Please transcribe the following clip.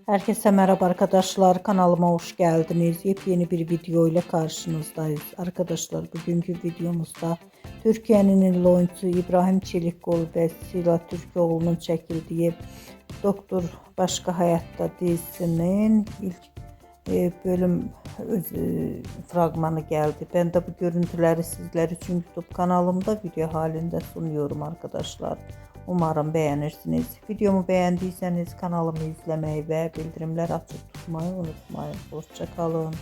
Herkese merhaba arkadaşlar. Kanalıma hoş geldiniz. Yepyeni bir video ile karşınızdayız. Arkadaşlar bugünkü videomuzda Türkiye'nin ünlü oyuncusu İbrahim Çelikkol ve Sıla Türkoğlu'nun çekildiği Doktor Başka Hayatta dizisinin ilk bölüm fragmanı geldi. Ben de bu görüntüleri sizler için YouTube kanalımda video halinde sunuyorum arkadaşlar. Umarım beğenirsiniz. Videomu beğendiyseniz kanalımı izlemeyi ve bildirimler açık tutmayı unutmayın. Hoşça kalın.